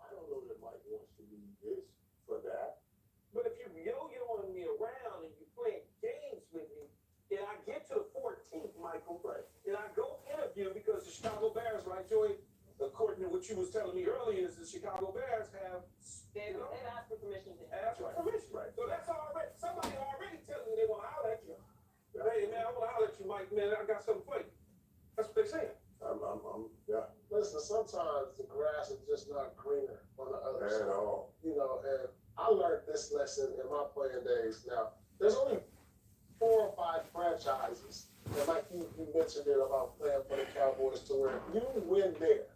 I don't know that Mike wants to do this for that. But if you're yo-yoing me around and you're playing games with me, and I get to the 14th, Michael, right, and I go interview because the Chicago Bears, right, Joey, according to what you was telling me earlier, is the Chicago Bears have They've asked for permission to asked for permission, right? So that's already somebody already telling me they want to holler at you. Hey man, I want to holler at you, Mike. Man, I got something for you. That's what they're saying. Yeah. Listen, sometimes the grass is just not greener on the other side. At all. You know, and I learned this lesson in my playing days. Now, there's only 4 or 5 franchises, and like you mentioned it about playing for the Cowboys, to where you win there,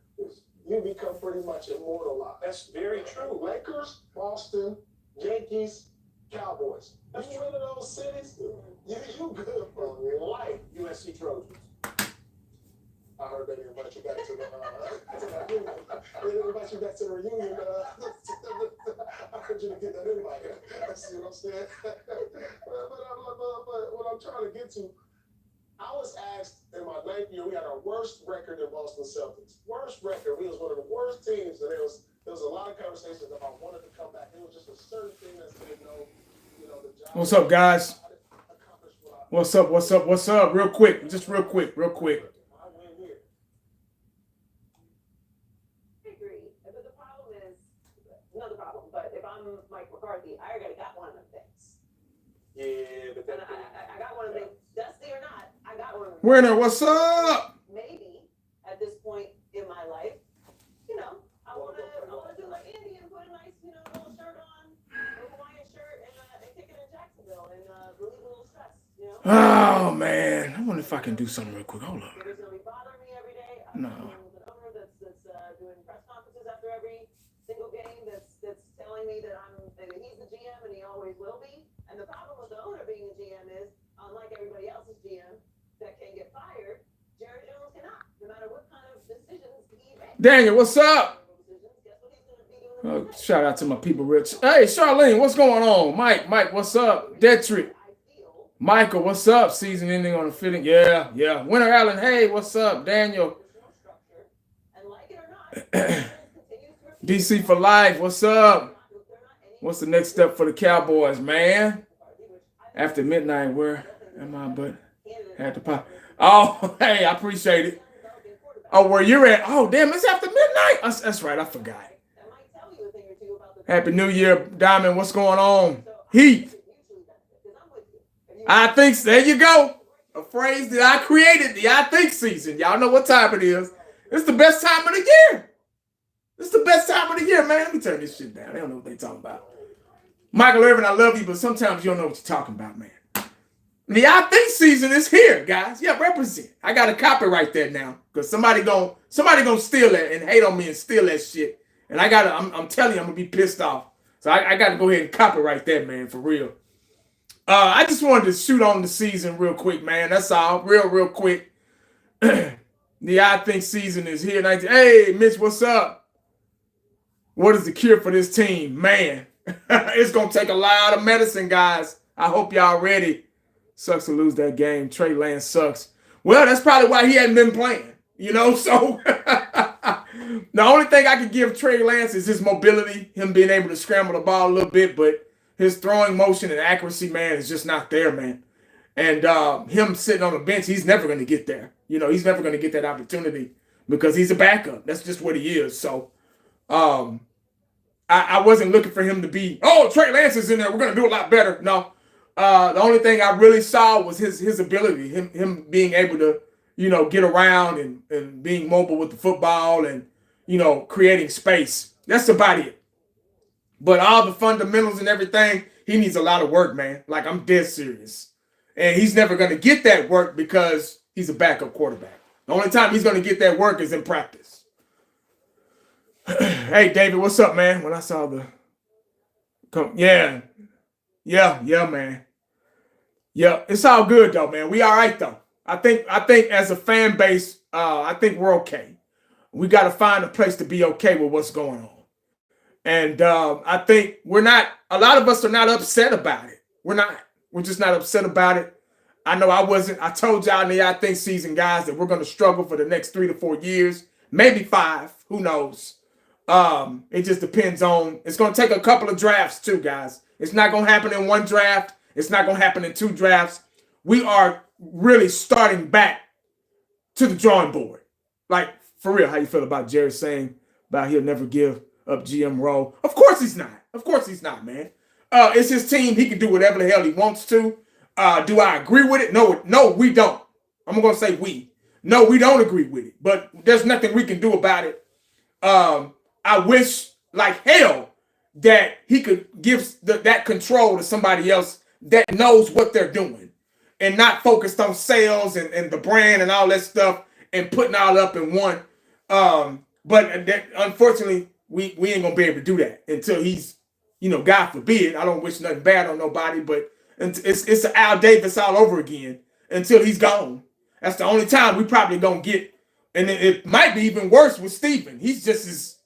you become pretty much immortalized. That's very true. Lakers, Boston, Yankees, Cowboys. You win in those cities, you good for life. USC Trojans. I heard they didn't invite you back to the reunion. They didn't invite you back to the reunion. I heard you to get that invite. See what I'm saying? but what I'm trying to get to, I was asked in my 9th year, we had our worst record in Boston Celtics. Worst record. We was one of the worst teams, and there was a lot of conversations about wanting to come back. It was just a certain thing that said no, the job. What's up, guys? What's up? Real quick. Just real quick. Another problem, but if I'm Mike McCarthy, I already got one of them things. Yeah, but then I got one of them. Dusty or not, I got one of them. Winner, what's up? Maybe at this point in my life, I want to do like Andy and put a nice, little shirt on, a Hawaiian shirt, and kick it in Jacksonville and relieve a little stress. Oh man, I wonder if I can do something real quick. Hold on. Nobody's gonna be bothering me every day. No. An owner that's doing press conferences after every single game that's telling me that he's the GM and he always will be. And the problem with the owner being a GM is, unlike everybody else's GM that can get fired, Jerry Jones cannot, no matter what kind of decisions he makes. Daniel, what's up? Oh, shout out to my people, Rich. Hey, Charlene, what's going on? Mike, what's up? Detrick. Michael, what's up? Season ending on the fitting. Yeah. Winter Allen, hey, what's up? Daniel. DC for life, what's up? What's the next step for the Cowboys, man? After midnight, where am I? But had to pop. Oh, hey, I appreciate it. Oh, where you're at? Oh, damn, it's after midnight. That's right, I forgot. Happy New Year, Diamond. What's going on? Heat. I think, there you go. A phrase that I created, the I think season. Y'all know what time it is. It's the best time of the year. It's the best time of the year, man. Let me turn this shit down. They don't know what they talking about. Michael Irvin, I love you, but sometimes you don't know what you're talking about, man. The I think season is here, guys. Yeah, represent. I got to copyright that now because somebody gonna steal that and hate on me and steal that shit. And I'm telling you, I'm gonna be pissed off. So I got to go ahead and copyright that, man, for real. I just wanted to shoot on the season real quick, man. That's all. Real quick. The I think season is here. Hey, Mitch, what's up? What is the cure for this team? Man, it's going to take a lot of medicine, guys. I hope y'all ready. Sucks to lose that game. Trey Lance sucks. Well, that's probably why he hadn't been playing, so the only thing I could give Trey Lance is his mobility, him being able to scramble the ball a little bit, but his throwing motion and accuracy, man, is just not there, man. And him sitting on the bench, he's never going to get there. He's never going to get that opportunity because he's a backup. That's just what he is. So I wasn't looking for him to be, Trey Lance is in there, we're going to do a lot better. No. The only thing I really saw was his ability, him being able to, get around and being mobile with the football and, creating space. That's about it. But all the fundamentals and everything, he needs a lot of work, man. Like, I'm dead serious. And he's never going to get that work because he's a backup quarterback. The only time he's going to get that work is in practice. Hey, David, what's up, man? When I saw yeah, man. Yeah, it's all good, though, man. We all right, though. I think as a fan base, I think we're okay. We got to find a place to be okay with what's going on. And I think a lot of us are not upset about it. We're just not upset about it. I know I wasn't. I told y'all in the I think season, guys, that we're going to struggle for the next 3 to 4 years, maybe 5. Who knows? It just depends on. It's going to take a couple of drafts too, guys. It's not going to happen in one draft. It's not going to happen in two drafts. We are really starting back to the drawing board. Like, for real, how you feel about Jerry saying about he'll never give up GM role? Of course he's not. Of course he's not, man. It's his team. He can do whatever the hell he wants to. Do I agree with it? No, we don't. I'm going to say we. No, we don't agree with it. But there's nothing we can do about it. I wish like hell that he could give that control to somebody else that knows what they're doing and not focused on sales and the brand and all that stuff and putting all up in one. But unfortunately, we ain't gonna be able to do that until he's, God forbid. I don't wish nothing bad on nobody, but it's an Al Davis all over again until he's gone. That's the only time we probably gonna get, and it might be even worse with Steven. He's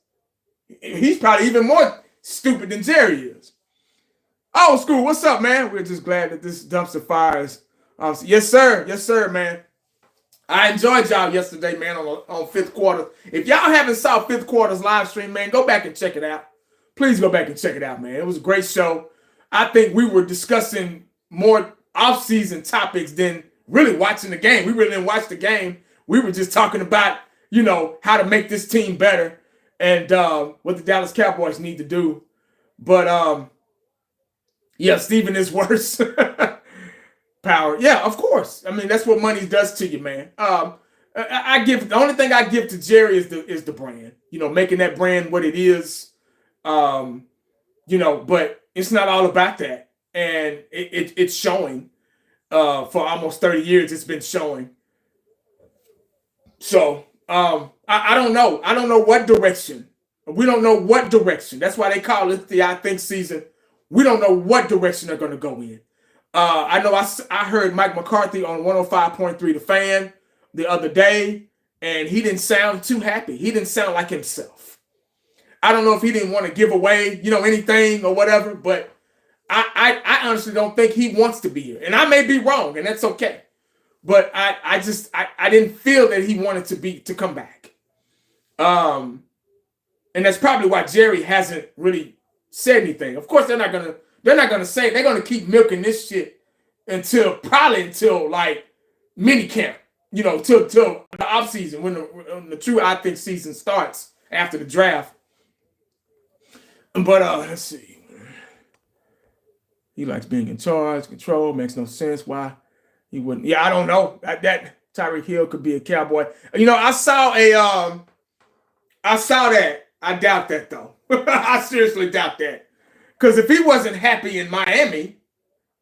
probably even more stupid than Jerry is. Oh, school, what's up, man? We're just glad that this dumpster fire is awesome. Yes, sir, man. I enjoyed y'all yesterday, man, on fifth quarter. If y'all haven't saw fifth quarter's live stream, man, go back and check it out. Please go back and check it out, man. It was a great show. I think we were discussing more off-season topics than really watching the game. We really didn't watch the game. We were just talking about, how to make this team better and what the Dallas Cowboys need to do. But, yeah, Steven is worse. Power. Yeah, of course. I mean, that's what money does to you, man. The only thing I give to Jerry is the brand. Making that brand what it is. But it's not all about that. And it's showing. For almost 30 years, it's been showing. So, I don't know. I don't know what direction. We don't know what direction. That's why they call it the I think season. We don't know what direction they're going to go in. I know I heard Mike McCarthy on 105.3 The Fan the other day, and he didn't sound too happy. He didn't sound like himself. I don't know if he didn't want to give away, anything or whatever, but I honestly don't think he wants to be here. And I may be wrong, and that's okay. But I didn't feel that he wanted to come back. And that's probably why Jerry hasn't really said anything. Of course, they're not gonna say, they're gonna keep milking this shit until like mini camp, till the off season when the true I think season starts after the draft. But let's see. He likes being in charge, control, makes no sense. Why he wouldn't? Yeah, I don't know. That Tyreek Hill could be a Cowboy. I saw that. I doubt that though. I seriously doubt that. Because if he wasn't happy in Miami,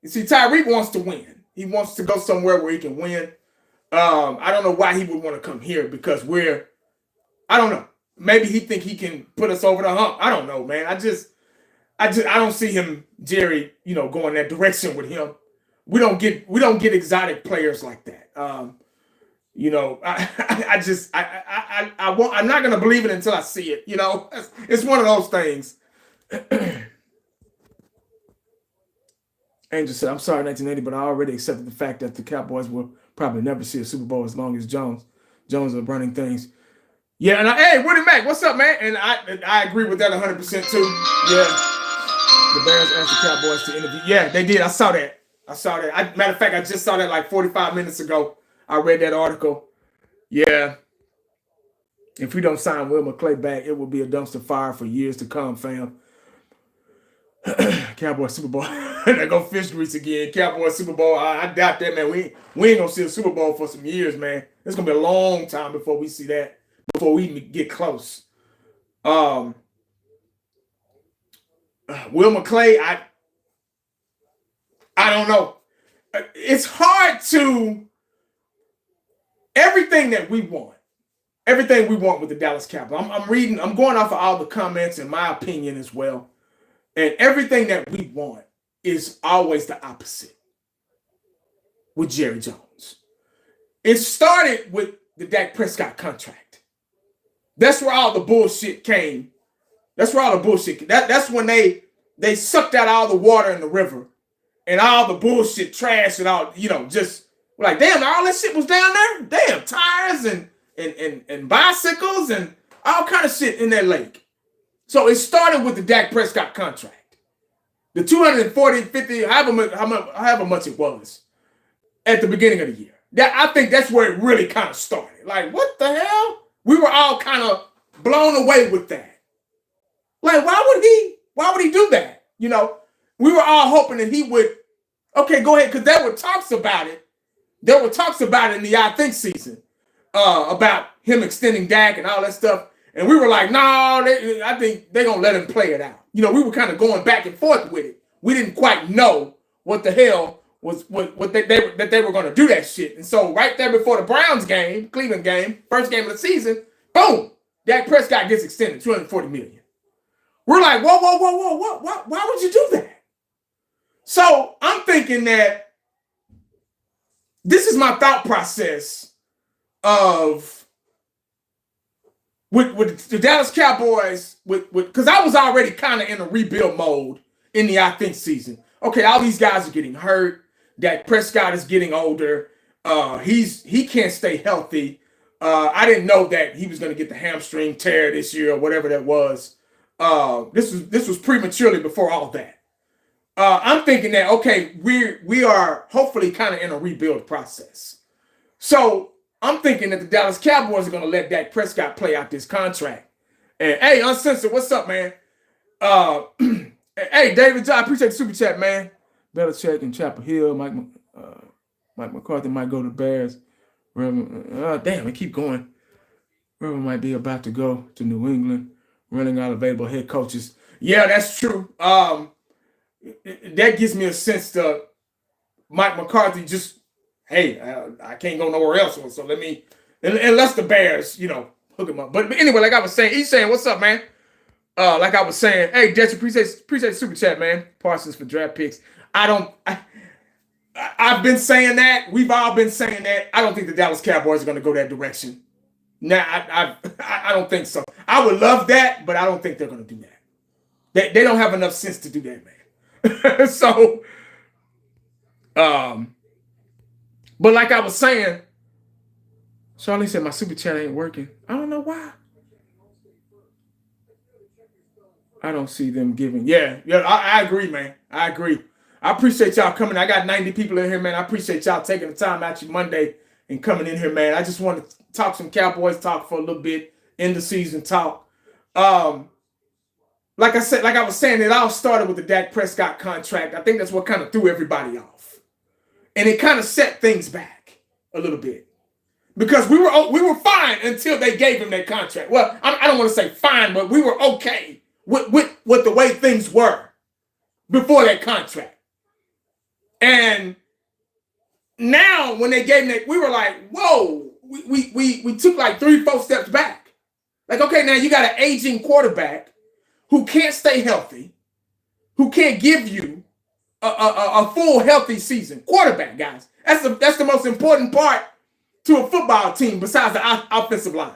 you see, Tyreek wants to win. He wants to go somewhere where he can win. I don't know why he would want to come here because I don't know. Maybe he think he can put us over the hump. I don't know, man. I don't see him, Jerry, going that direction with him. We don't get exotic players like that. I'm not gonna believe it until I see it. It's one of those things. Angel said, "I'm sorry, 1980, but I already accepted the fact that the Cowboys will probably never see a Super Bowl as long as Jones is running things." Yeah, and hey, Woody Mac, what's up, man? And I agree with that 100% too. Yeah, the Bears asked the Cowboys to interview. Yeah, they did. I saw that. Matter of fact, I just saw that like 45 minutes ago. I read that article. Yeah. If we don't sign Will McClay back, it will be a dumpster fire for years to come, fam. Cowboy Super Bowl. They go fish grease again. Cowboy Super Bowl. I doubt that, man. We ain't gonna see a Super Bowl for some years, man. It's gonna be a long time before we see that. Before we even get close. Will McClay, I don't know. It's hard to everything we want with the Dallas Cowboys. I'm going off of all the comments and my opinion as well. And everything that we want is always the opposite with Jerry Jones. It started with the Dak Prescott contract. That's where all the bullshit came. That's when they sucked out all the water in the river and all the bullshit trash and all, just like, damn, all that shit was down there? Damn, tires and bicycles and all kind of shit in that lake. So it started with the Dak Prescott contract. The 240, 50, however much it was at the beginning of the year. I think that's where it really kind of started. Like, what the hell? We were all kind of blown away with that. Like, why would he do that? You know, we were all hoping that he would, okay, go ahead, because there were talks about it. There were talks about it in the I Think season, about him extending Dak and all that stuff. And we were like, no, I think they're going to let him play it out. You know, we were kind of going back and forth with it. We didn't quite know what the hell was that they were going to do that shit. And so right there before the Browns game, Cleveland game, first game of the season, boom, Dak Prescott gets extended, $240 million. We're like, whoa, why would you do that? So I'm thinking that this is my thought process of with the Dallas Cowboys, because I was already kind of in a rebuild mode in the I Think season. Okay, all these guys are getting hurt. Dak Prescott is getting older. He can't stay healthy. I didn't know that he was going to get the hamstring tear this year or whatever that was. This was prematurely before all that. I'm thinking that, okay, we are hopefully kind of in a rebuild process. So I'm thinking that the Dallas Cowboys are going to let Dak Prescott play out this contract. And hey, Uncensored, what's up, man? Hey, David, I appreciate the super chat, man. Belichick and Chapel Hill, Mike McCarthy might go to the Bears. Damn, it keep going. River might be about to go to New England, running out available head coaches. Yeah, that's true. That gives me a sense that Mike McCarthy just, hey, I can't go nowhere else. So let me, unless the Bears, hook him up. But anyway, like I was saying, he's saying, what's up, man? Like I was saying, hey, Jesse, appreciate the super chat, man. Parsons for draft picks. I've been saying that. We've all been saying that. I don't think the Dallas Cowboys are going to go that direction. Nah, I don't think so. I would love that, but I don't think they're going to do that. They don't have enough sense to do that, man. So, but like I was saying, Charlene said my super chat ain't working. I don't know why. I don't see them giving. Yeah, I agree, man. I agree. I appreciate y'all coming. I got 90 people in here, man. I appreciate y'all taking the time out your Monday and coming in here, man. I just want to talk some Cowboys talk for a little bit, end the season talk. Like I was saying, it all started with the Dak Prescott contract. I think that's what kind of threw everybody off. And it kind of set things back a little bit. Because we were fine until they gave him that contract. Well, I don't want to say fine, but we were okay with the way things were before that contract. And now when they gave him that, we were like, whoa, we took like 3-4 steps back. Like, okay, now you got an aging quarterback who can't stay healthy, who can't give you a full healthy season. Quarterback, guys. That's the most important part to a football team besides the offensive line.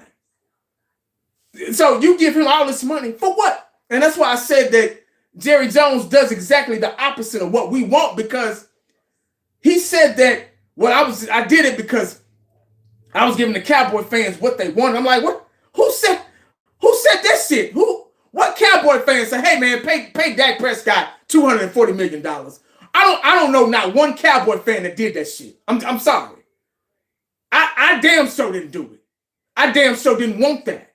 So you give him all this money for what? And that's why I said that Jerry Jones does exactly the opposite of what we want, because he said that, I did it because I was giving the Cowboy fans what they wanted. I'm like, what? Who said that shit? What Cowboy fans say, hey man, pay Dak Prescott $240 million? I don't know not one Cowboy fan that did that shit. I'm sorry. I damn sure didn't do it. I damn sure didn't want that.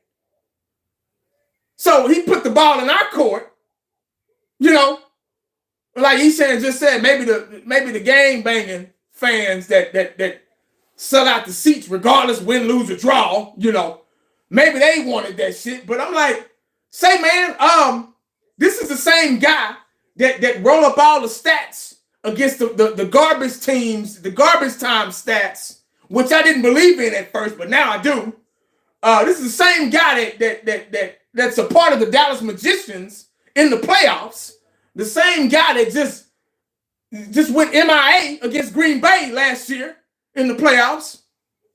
So he put the ball in our court, like he just said, maybe the game banging fans that sell out the seats regardless, win, lose, or draw, maybe they wanted that shit. But I'm like, say man, this is the same guy that roll up all the stats against the garbage teams, the garbage time stats, which I didn't believe in at first, but now I do. This is the same guy that's a part of the Dallas Magicians in the playoffs. The same guy that just went MIA against Green Bay last year in the playoffs.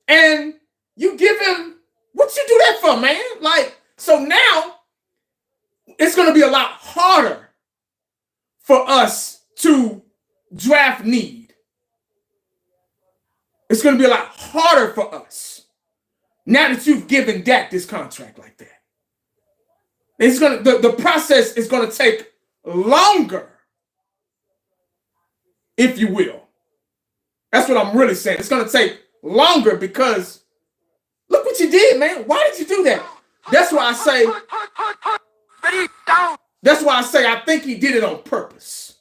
And you give him, what you do that for, man? Like, so now it's going to be a lot harder for us to draft need. It's going to be a lot harder for us now that you've given Dak this contract like that. The process is gonna take longer, if you will. That's what I'm really saying. It's gonna take longer because look what you did, man. Why did you do that? That's why I say. That's why I say I think he did it on purpose.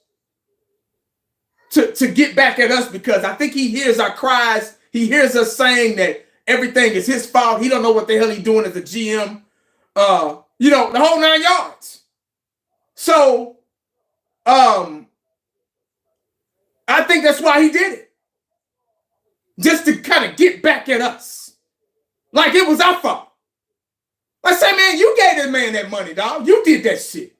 To get back at us, because I think he hears our cries. He hears us saying that everything is his fault. He don't know what the hell he's doing as a GM. The whole 9 yards. So, I think that's why he did it. Just to kind of get back at us. Like it was our fault. I say, man, you gave this man that money, dog. You did that shit.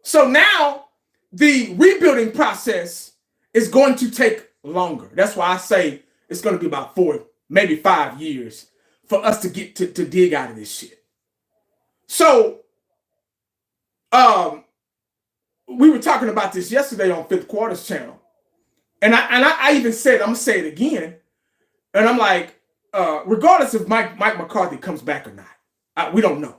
So now the rebuilding process is going to take longer. That's why I say it's going to be about 4, maybe 5 years for us to get to dig out of this shit. So, we were talking about this yesterday on Fifth Quarters channel. And I even said, I'm going to say it again. And I'm like, regardless if Mike McCarthy comes back or not, we don't know.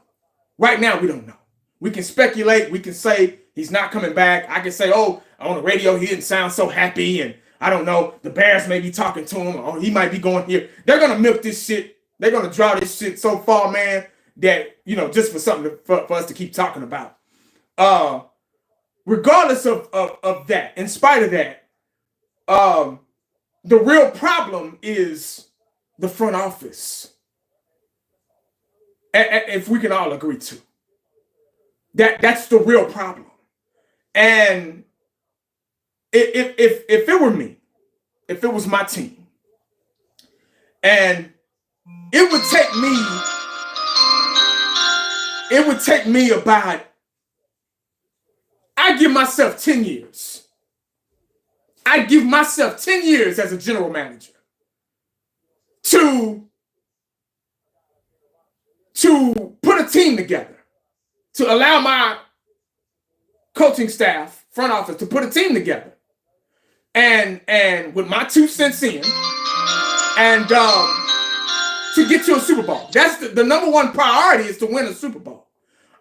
Right now, we don't know. We can speculate. We can say he's not coming back. I can say, oh, on the radio, he didn't sound so happy. And I don't know. The Bears may be talking to him. Or he might be going here. They're going to milk this shit. They're going to draw this shit so far, man, that, just for something for us to keep talking about. Regardless of that, in spite of that, the real problem is the front office. If we can all agree to. That's the real problem. And if it were me, if it was my team, and it would take me about, I give myself 10 years. I give myself 10 years as a general manager to put a team together, to allow my coaching staff, front office, to put a team together, and with my 2 cents in, and to get to a Super Bowl. That's the number one priority, is to win a Super Bowl.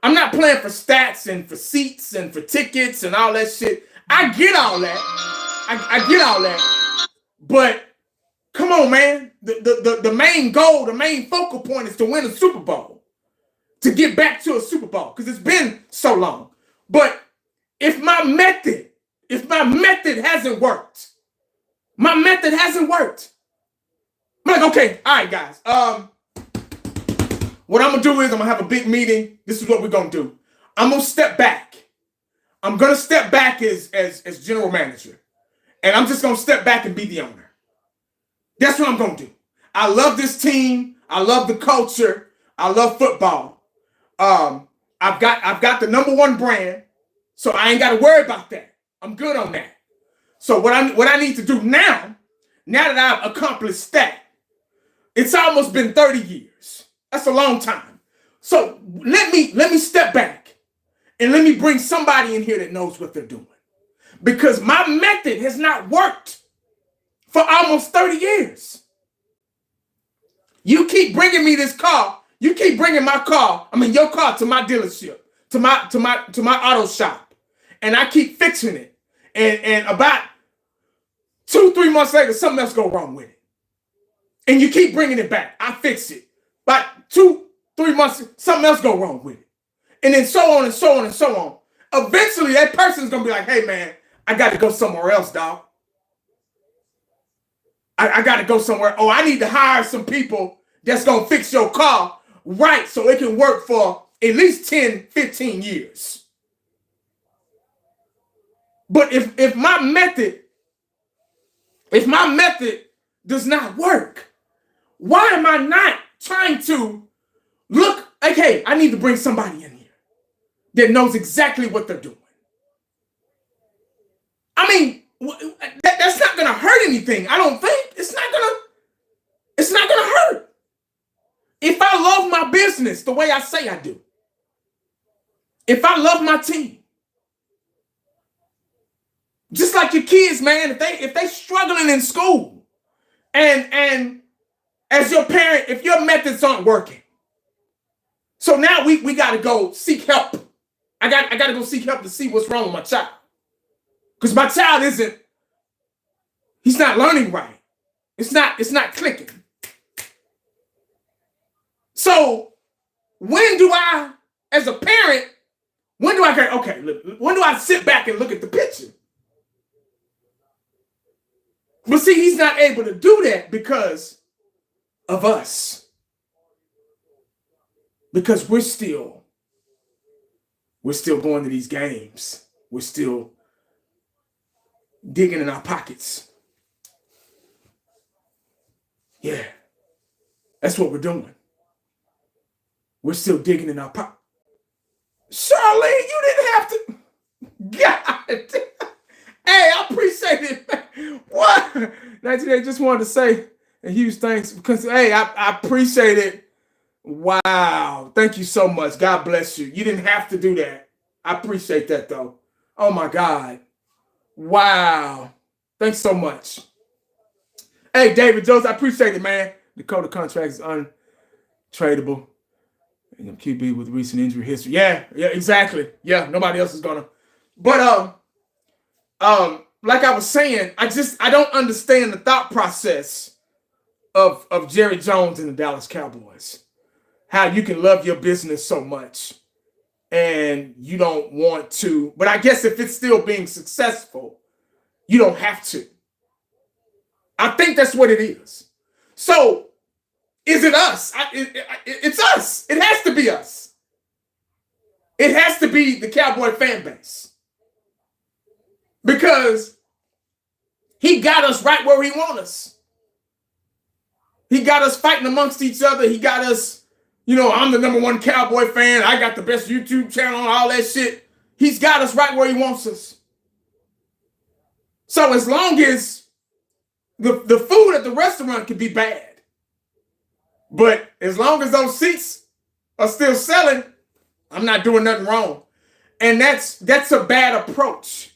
I'm not playing for stats and for seats and for tickets and all that shit. I get all that. I get all that. But come on, man. The main goal, the main focal point is to win a Super Bowl. To get back to a Super Bowl. Because it's been so long. But if my method hasn't worked, I'm like, okay, all right, guys. What I'm going to do is I'm going to have a big meeting. This is what we're going to do. I'm going to step back. I'm going to step back as general manager. And I'm just going to step back and be the owner. That's what I'm going to do. I love this team. I love the culture. I love football. I've got the number one brand, so I ain't got to worry about that. I'm good on that. So what I need to do now that I've accomplished that, it's almost been 30 years. That's a long time. So let me step back and let me bring somebody in here that knows what they're doing. Because my method has not worked for almost 30 years. You keep bringing me this car. You keep bringing your car to my dealership, to my auto shop. And I keep fixing it. And about 2-3 months later, something else go wrong with it. And you keep bringing it back. I fix it. About 2-3 months, something else go wrong with it. And then so on and so on and so on. Eventually, that person's going to be like, hey, man, I got to go somewhere else, dog. I got to go somewhere. Oh, I need to hire some people that's going to fix your car right so it can work for at least 10, 15 years. But if my method does not work, why am I not trying to look, okay, I need to bring somebody in here that knows exactly what they're doing. I mean, that's not going to hurt anything. I don't think. It's not going to hurt. If I love my business the way I say I do, if I love my team, just like your kids, man, if they struggling in school, and as your parent, if your methods aren't working, So now we got to go seek help. I got to go seek help to see what's wrong with my child. Because my child he's not learning right. It's not clicking. So when do I, as a parent, when do I sit back and look at the picture? But see, he's not able to do that because of us. Because we're still going to these games. We're still digging in our pockets. Yeah, that's what we're doing. We're still digging in our pockets. Charlene, you didn't have to. God. Hey, I appreciate it, man. What? 1980 just wanted to say a huge thanks because, hey, I appreciate it. Wow. Thank you so much. God bless you. You didn't have to do that. I appreciate that, though. Oh, my God. Wow. Thanks so much. Hey, David Jones, I appreciate it, man. Dakota contract is untradeable. And QB with recent injury history. Yeah, exactly. Yeah, nobody else is gonna. But like I was saying, I don't understand the thought process of Jerry Jones and the Dallas Cowboys. How you can love your business so much and you don't want to. But I guess if it's still being successful, you don't have to. I think that's what it is. So, is it us? It's us. It has to be us. It has to be the Cowboy fan base. Because he got us right where he wants us. He got us fighting amongst each other. He got us, I'm the #1 Cowboy fan. I got the best YouTube channel and all that shit. He's got us right where he wants us. So as long as the food at the restaurant can be bad, but as long as those seats are still selling, I'm not doing nothing wrong. And that's a bad approach.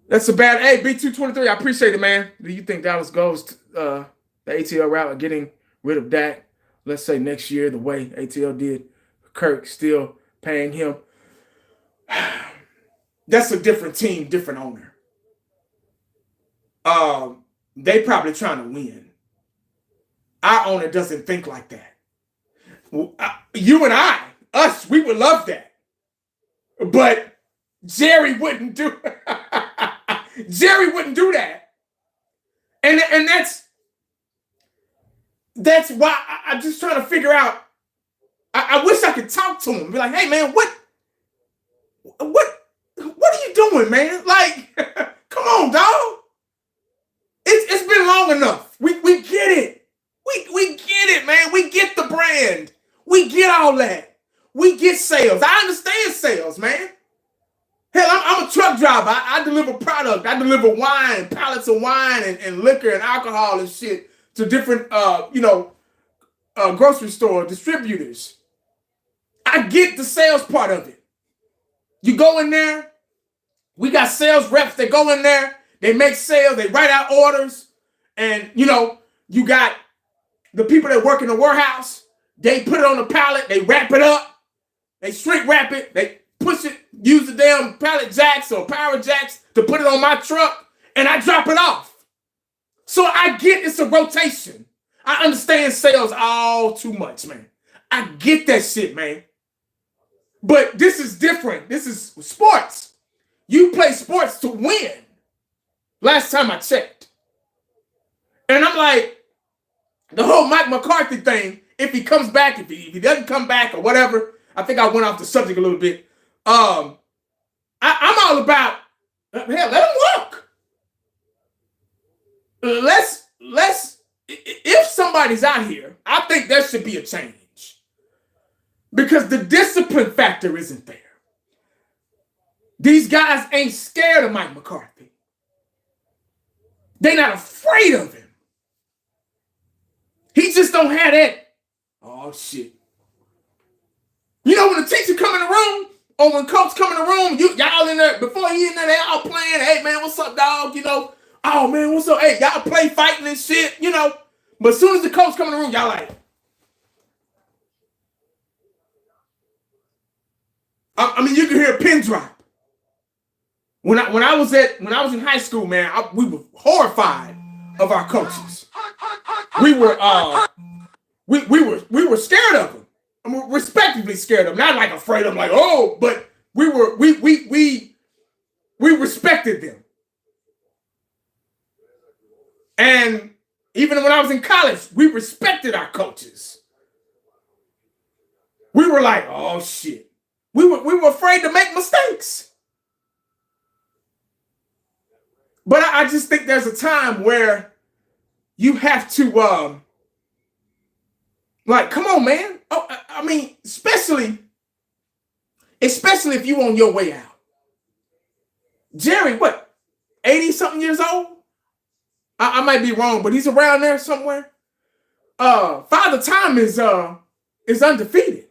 That's a bad. Hey, B223, I appreciate it, man. Do you think Dallas goes to the ATL route of getting rid of Dak, let's say next year, the way ATL did Kirk, still paying him? That's a different team, different owner. They probably trying to win. Our owner doesn't think like that. You and us, we would love that. But Jerry wouldn't do Jerry wouldn't do that. And that's why I'm just trying to figure out. I wish I could talk to him. Be like, hey man, what are you doing, man? Like, come on, dog. It's been long enough. We get it. We get it, man. We get the brand. We get all that. We get sales. I understand sales, man. Hell, I'm a truck driver. I deliver product. I deliver wine, pallets of wine and liquor and alcohol and shit to different, grocery store distributors. I get the sales part of it. You go in there. We got sales reps that go in there. They make sales. They write out orders. And, you got the people that work in the warehouse. They put it on the pallet. They wrap it up. They shrink wrap it. They push it, use the damn pallet jacks or power jacks to put it on my truck. And I drop it off. So I get it's a rotation. I understand sales all too much, man. I get that shit, man. But this is different. This is sports. You play sports to win. Last time I checked. And I'm like, the whole Mike McCarthy thing, if he comes back, if he doesn't come back or whatever, I think I went off the subject a little bit. I'm all about, hell, let him walk. If somebody's out here, I think there should be a change. Because the discipline factor isn't there. These guys ain't scared of Mike McCarthy. They're not afraid of him. He just don't have that. Oh, shit. When the teacher come in the room, or when coach come in the room, y'all in there, before he in there, they all playing, hey, man, what's up, dog? Oh, man, what's up? Hey, y'all play fighting and shit, But as soon as the coach come in the room, y'all like, I mean, you can hear a pin drop. When I was in high school, man, we were horrified of our coaches. We were scared of them. I mean, respectively scared of them, not like afraid of them, like, oh, but we respected them. And even when I was in college, we respected our coaches. We were like, oh shit. We were afraid to make mistakes. But I just think there's a time where you have to like, come on, man. Oh, I mean, especially if you on your way out. Jerry, what, 80-something years old? I might be wrong, but he's around there somewhere. Father Time is undefeated.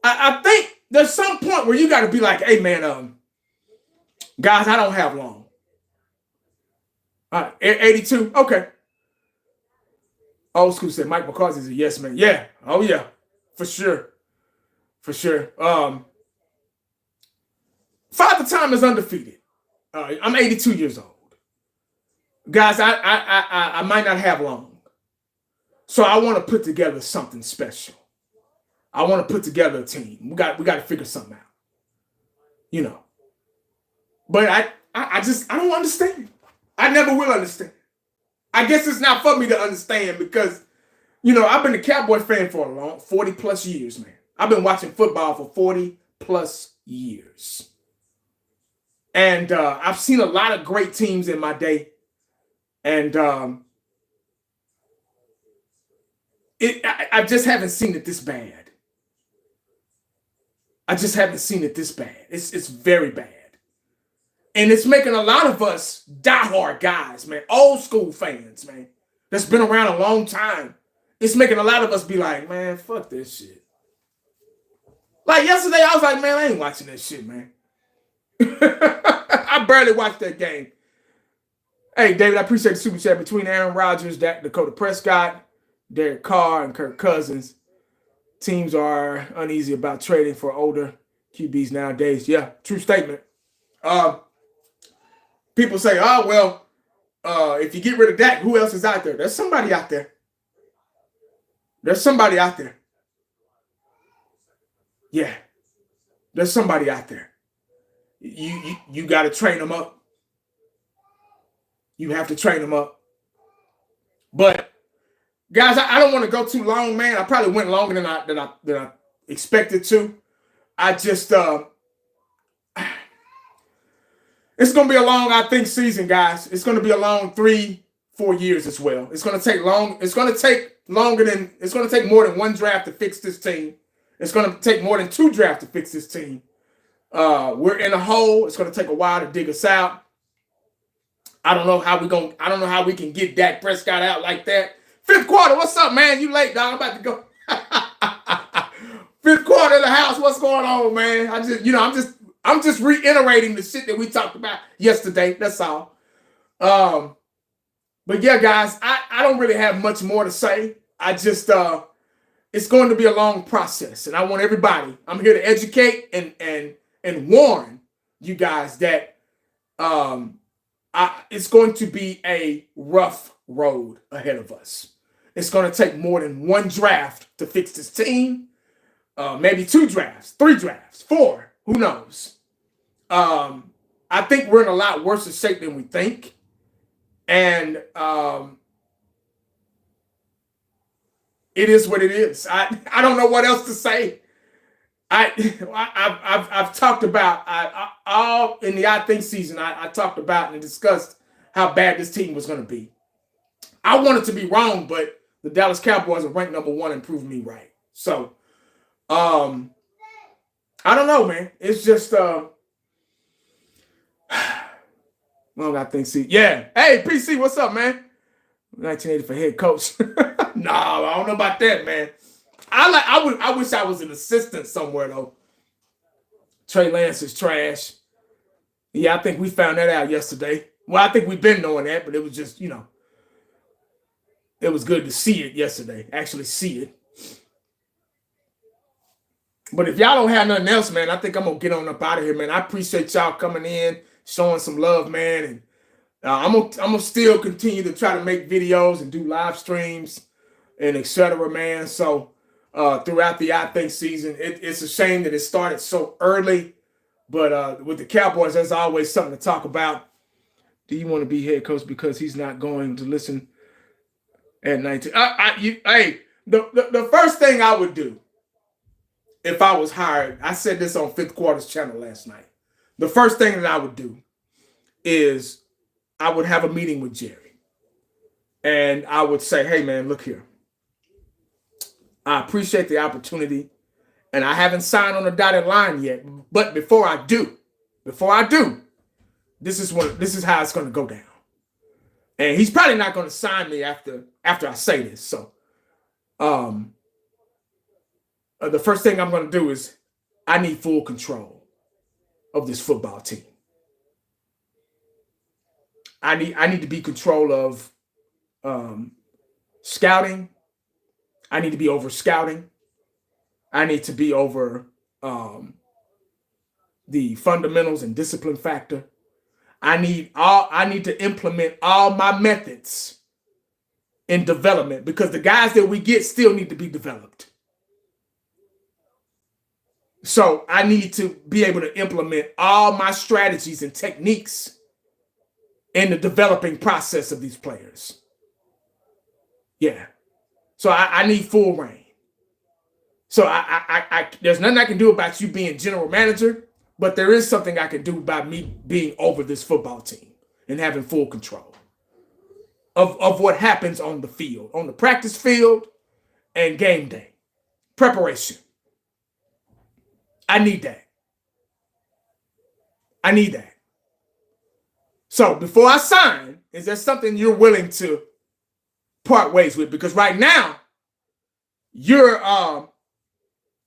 I think there's some point where you got to be like, hey, man, guys, I don't have long. 82, okay. Old school said Mike McCarthy's a yes man. Yeah, oh yeah, for sure. Father Time is undefeated. I'm 82 years old. Guys, I might not have long. So I want to put together something special. I want to put together a team. We got to figure something out. You know. But I don't understand. I never will understand. I guess it's not for me to understand because, you know, I've been a Cowboys fan for a long 40 plus years, man. I've been watching football for 40 plus years. And I've seen a lot of great teams in my day. And I just haven't seen it this bad. It's very bad. And it's making a lot of us diehard guys, man, old school fans, man, that's been around a long time. It's making a lot of us be like, man, fuck this shit. Like yesterday, I was like, man, I ain't watching that shit, man. I barely watched that game. Hey, David, I appreciate the super chat between Aaron Rodgers, Dak Prescott, Derek Carr, and Kirk Cousins. Teams are uneasy about trading for older QBs nowadays. Yeah, true statement. People say, oh, well, if you get rid of Dak, who else is out there? There's somebody out there. Yeah. There's somebody out there. You got to train them up. You have to train them up. But, guys, I don't want to go too long, man. I probably went longer than I expected to. I just... It's going to be a long, I think, season, guys. It's going to be a long 3-4 years as well. It's going to take long. It's going to take more than one draft to fix this team. It's going to take more than 2 drafts to fix this team. We're in a hole. It's going to take a while to dig us out. I don't know how we can get Dak Prescott out like that. 5th quarter, what's up, man? You late, dog. I'm about to go. 5th quarter of the house. What's going on, man? I'm just reiterating the shit that we talked about yesterday. That's all. But yeah, guys, I don't really have much more to say. I just it's going to be a long process, and I want everybody. I'm here to educate and warn you guys that it's going to be a rough road ahead of us. It's going to take more than one draft to fix this team. Maybe 2 drafts, 3 drafts, 4. Who knows? I think we're in a lot worse shape than we think. And it is what it is. I don't know what else to say. I've talked about all in the I Think season. I talked about and discussed how bad this team was going to be. I wanted to be wrong, but the Dallas Cowboys are ranked number 1 and proved me right. So, I don't know, man. It's just well, I think yeah. Hey, PC, what's up, man? 1980 for head coach. No, I don't know about that, man. I wish I was an assistant somewhere though. Trey Lance is trash. Yeah, I think we found that out yesterday. Well, I think we've been knowing that, but it was just, it was good to see it yesterday. Actually see it. But if y'all don't have nothing else, man, I think I'm gonna get on up out of here, man. I appreciate y'all coming in, showing some love, man, and I'm gonna still continue to try to make videos and do live streams and etc., man. So throughout the I Think season, it's a shame that it started so early, but with the Cowboys, there's always something to talk about. Do you want to be head coach because he's not going to listen at 19? Hey, the first thing I would do if I was hired, I said this on Fifth Quarter's channel last night. The first thing that I would do is I would have a meeting with Jerry. And I would say, hey, man, look here. I appreciate the opportunity. And I haven't signed on the dotted line yet. But before I do, this is how it's going to go down. And he's probably not going to sign me after I say this. So the first thing I'm going to do is I need full control of this football team. I need to be control of scouting. I need to be over scouting. I need to be over the fundamentals and discipline factor. I need to implement all my methods in development because the guys that we get still need to be developed. So I need to be able to implement all my strategies and techniques in the developing process of these players. Yeah. So I need full reign. So I there's nothing I can do about you being general manager, but there is something I can do about me being over this football team and having full control of what happens on the field, on the practice field and game day. Preparation. I need that. So before I sign, is there something you're willing to part ways with? Because right now, you're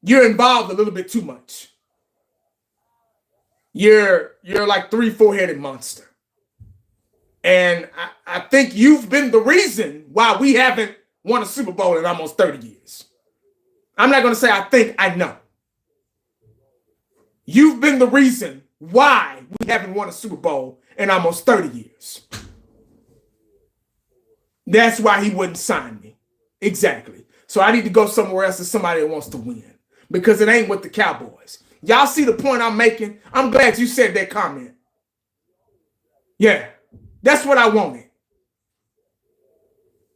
involved a little bit too much. You're like 3-4-headed monster. And I think you've been the reason why we haven't won a Super Bowl in almost 30 years. I'm not going to say I think, I know. You've been the reason why we haven't won a Super Bowl in almost 30 years. That's why he wouldn't sign me. Exactly. So I need to go somewhere else to somebody that wants to win. Because it ain't with the Cowboys. Y'all see the point I'm making? I'm glad you said that comment. Yeah. That's what I wanted.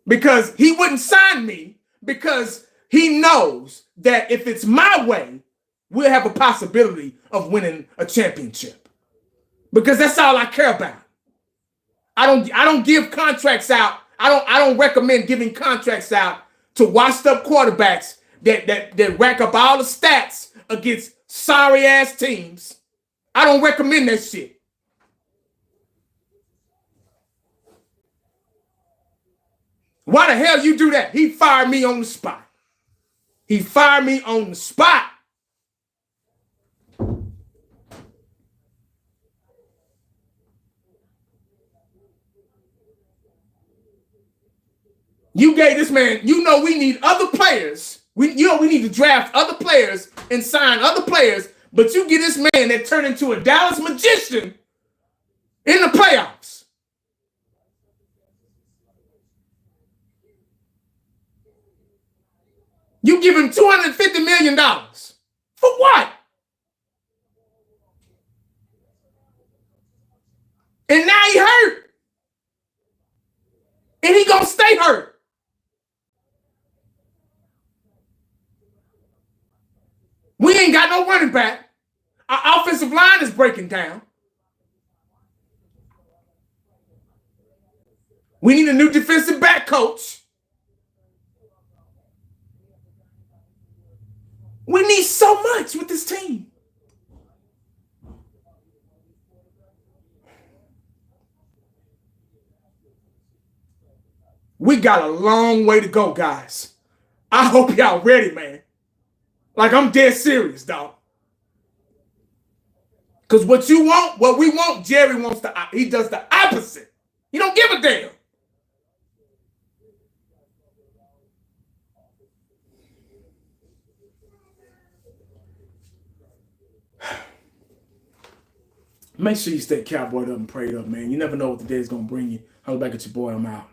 Because he wouldn't sign me because he knows that if it's my way, we'll have a possibility of winning a championship. Because that's all I care about. I don't give contracts out. I don't recommend giving contracts out to washed up quarterbacks that rack up all the stats against sorry ass teams. I don't recommend that shit. Why the hell you do that? He fired me on the spot. You gave this man, we need other players. We need to draft other players and sign other players, but you get this man that turned into a Dallas magician in the playoffs. You give him $250 million. For what? And now he hurt. And he gonna stay hurt. We ain't got no running back. Our offensive line is breaking down. We need a new defensive back coach. We need so much with this team. We got a long way to go, guys. I hope y'all ready, man. Like, I'm dead serious, dog. Because what we want, Jerry he does the opposite. He don't give a damn. Make sure you stay cowboyed up and prayed up, man. You never know what the day is gonna bring you. Holla back at your boy. I'm out.